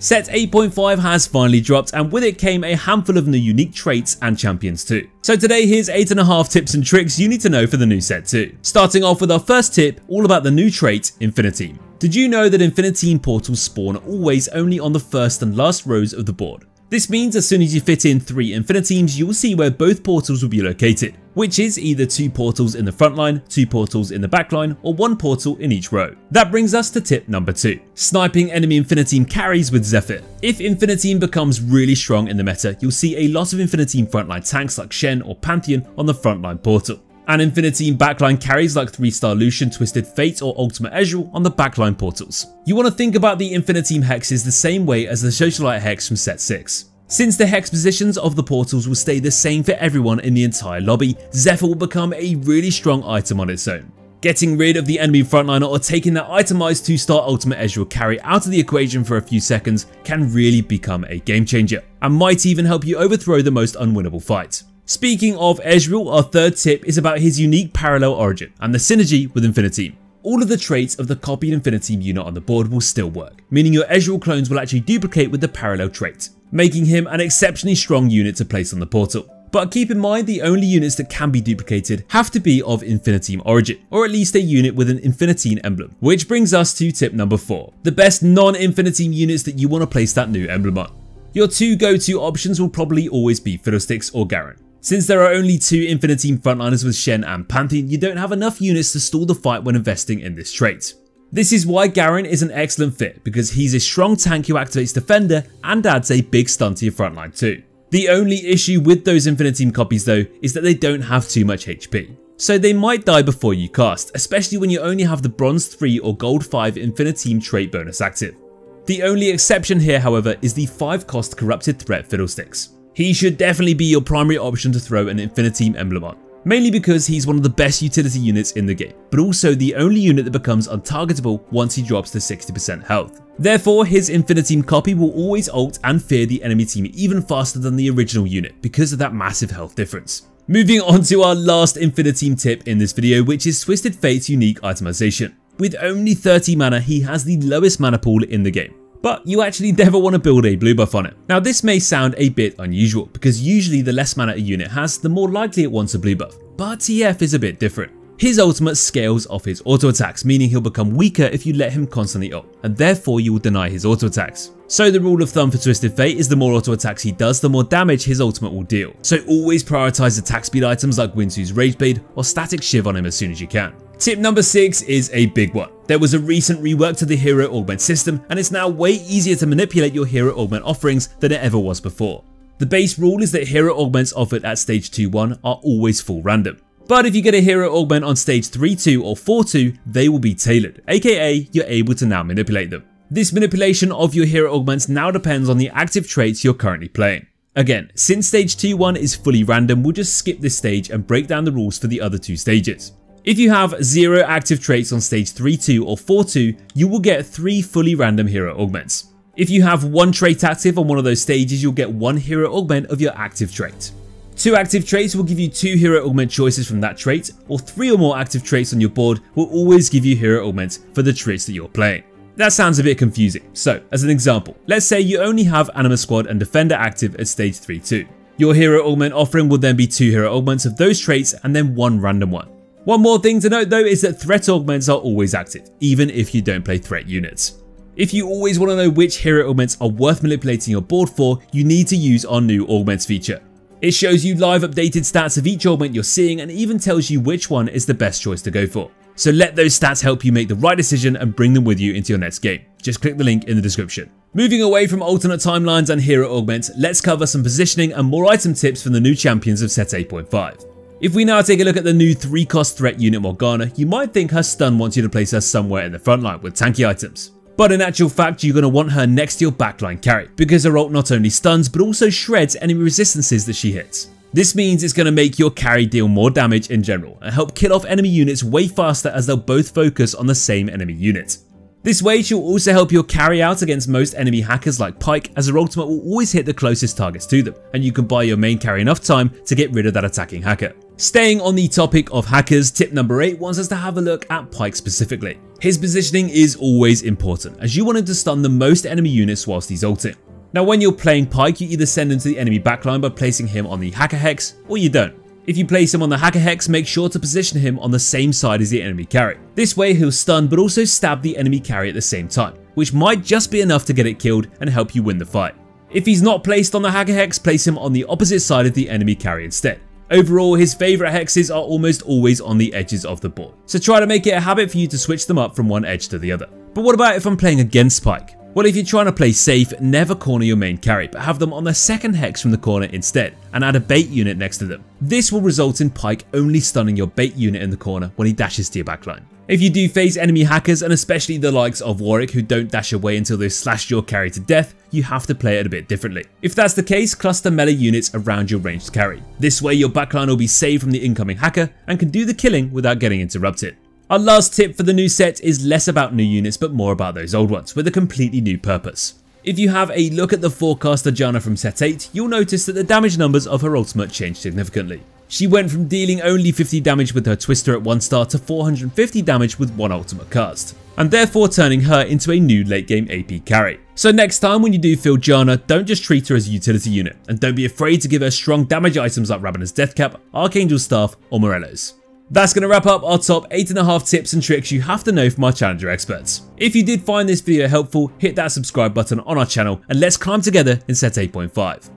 Set 8.5 has finally dropped, and with it came a handful of new unique traits and champions too. So today here's 8.5 tips and tricks you need to know for the new set too. Starting off with our first tip, all about the new trait, InfiniTeam. Did you know that InfiniTeam portals spawn always only on the first and last rows of the board? This means as soon as you fit in 3 InfiniTeams, you will see where both portals will be located, which is either 2 portals in the front line, 2 portals in the back line, or 1 portal in each row. That brings us to tip number 2, sniping enemy InfiniTeam carries with Zephyr. If InfiniTeam becomes really strong in the meta, you'll see a lot of InfiniTeam frontline tanks like Shen or Pantheon on the frontline portal, and InfiniTeam backline carries like 3-star Lucian, Twisted Fate or Ultimate Ezreal on the backline portals. You want to think about the InfiniTeam hexes the same way as the Socialite hex from set 6. Since the hex positions of the portals will stay the same for everyone in the entire lobby, Zephyr will become a really strong item on its own. Getting rid of the enemy frontliner or taking that itemized 2-star Ultimate Ezreal carry out of the equation for a few seconds can really become a game changer, and might even help you overthrow the most unwinnable fight. Speaking of Ezreal, our third tip is about his unique parallel origin and the synergy with InfiniTeam. All of the traits of the copied InfiniTeam unit on the board will still work, meaning your Ezreal clones will actually duplicate with the parallel trait, making him an exceptionally strong unit to place on the portal. But keep in mind, the only units that can be duplicated have to be of InfiniTeam origin, or at least a unit with an InfiniTeam emblem. Which brings us to tip number 4, the best non-InfiniTeam units that you want to place that new emblem on. Your 2 go-to options will probably always be Fiddlesticks or Garen. Since there are only 2 InfiniTeam frontliners with Shen and Pantheon, you don't have enough units to stall the fight when investing in this trait. This is why Garen is an excellent fit, because he's a strong tank who activates Defender and adds a big stun to your frontline too. The only issue with those InfiniTeam copies though is that they don't have too much HP, so they might die before you cast, especially when you only have the Bronze 3 or Gold 5 InfiniTeam trait bonus active. The only exception here, however, is the 5-cost Corrupted Threat Fiddlesticks. He should definitely be your primary option to throw an InfiniTeam emblem on, mainly because he's one of the best utility units in the game, but also the only unit that becomes untargetable once he drops to 60% health. Therefore, his InfiniTeam copy will always ult and fear the enemy team even faster than the original unit because of that massive health difference. Moving on to our last InfiniTeam tip in this video, which is Twisted Fate's unique itemization. With only 30 mana, he has the lowest mana pool in the game, but you actually never want to build a blue buff on it. Now this may sound a bit unusual, because usually the less mana a unit has, the more likely it wants a blue buff, but TF is a bit different. His ultimate scales off his auto attacks, meaning he'll become weaker if you let him constantly ult, and therefore you will deny his auto attacks. So the rule of thumb for Twisted Fate is the more auto attacks he does, the more damage his ultimate will deal. So always prioritize attack speed items like Winsu's Rageblade or Static Shiv on him as soon as you can. Tip number 6 is a big one. There was a recent rework to the hero augment system, and it's now way easier to manipulate your hero augment offerings than it ever was before. The base rule is that hero augments offered at stage 2-1 are always full random. But if you get a hero augment on stage 3-2 or 4-2, they will be tailored, aka you're able to now manipulate them. This manipulation of your hero augments now depends on the active traits you're currently playing. Again, since stage 2-1 is fully random, we'll just skip this stage and break down the rules for the other 2 stages. If you have 0 active traits on stage 3-2 or 4-2, you will get 3 fully random hero augments. If you have 1 trait active on one of those stages, you'll get 1 hero augment of your active trait. 2 active traits will give you 2 hero augment choices from that trait, or 3 or more active traits on your board will always give you hero augments for the traits that you're playing. That sounds a bit confusing, so as an example, let's say you only have Anima Squad and Defender active at stage 3-2. Your hero augment offering will then be 2 hero augments of those traits and then 1 random one. One more thing to note though is that threat augments are always active, even if you don't play threat units. If you always want to know which hero augments are worth manipulating your board for, you need to use our new augments feature. It shows you live updated stats of each augment you're seeing and even tells you which one is the best choice to go for. So let those stats help you make the right decision and bring them with you into your next game. Just click the link in the description. Moving away from alternate timelines and hero augments, let's cover some positioning and more item tips from the new champions of set 8.5. If we now take a look at the new 3-cost threat unit Morgana, you might think her stun wants you to place her somewhere in the front line with tanky items. But in actual fact, you're going to want her next to your backline carry, because her ult not only stuns but also shreds enemy resistances that she hits. This means it's going to make your carry deal more damage in general and help kill off enemy units way faster as they'll both focus on the same enemy unit. This way she'll also help your carry out against most enemy hackers like Pyke, as her ultimate will always hit the closest targets to them, and you can buy your main carry enough time to get rid of that attacking hacker. Staying on the topic of hackers, tip number 8 wants us to have a look at Pyke specifically. His positioning is always important, as you want him to stun the most enemy units whilst he's ulting. Now when you're playing Pyke, you either send him to the enemy backline by placing him on the hacker hex, or you don't. If you place him on the hacker hex, make sure to position him on the same side as the enemy carry. This way he'll stun but also stab the enemy carry at the same time, which might just be enough to get it killed and help you win the fight. If he's not placed on the hacker hex, place him on the opposite side of the enemy carry instead. Overall, his favourite hexes are almost always on the edges of the board, so try to make it a habit for you to switch them up from one edge to the other. But what about if I'm playing against Pyke? Well, if you're trying to play safe, never corner your main carry, but have them on the second hex from the corner instead, and add a bait unit next to them. This will result in Pyke only stunning your bait unit in the corner when he dashes to your backline. If you do face enemy hackers, and especially the likes of Warwick who don't dash away until they've slashed your carry to death, you have to play it a bit differently. If that's the case, cluster melee units around your ranged carry. This way your backline will be saved from the incoming hacker and can do the killing without getting interrupted. Our last tip for the new set is less about new units but more about those old ones with a completely new purpose. If you have a look at the forecaster Janna from set 8, you'll notice that the damage numbers of her ultimate changed significantly. She went from dealing only 50 damage with her twister at 1 star to 450 damage with 1 ultimate cast, and therefore turning her into a new late game AP carry. So next time when you do field Janna, don't just treat her as a utility unit, and don't be afraid to give her strong damage items like Ravenous Deathcap, Archangel Staff or Morello's. That's going to wrap up our top 8.5 tips and tricks you have to know from our Challenger experts. If you did find this video helpful, hit that subscribe button on our channel and let's climb together in set 8.5.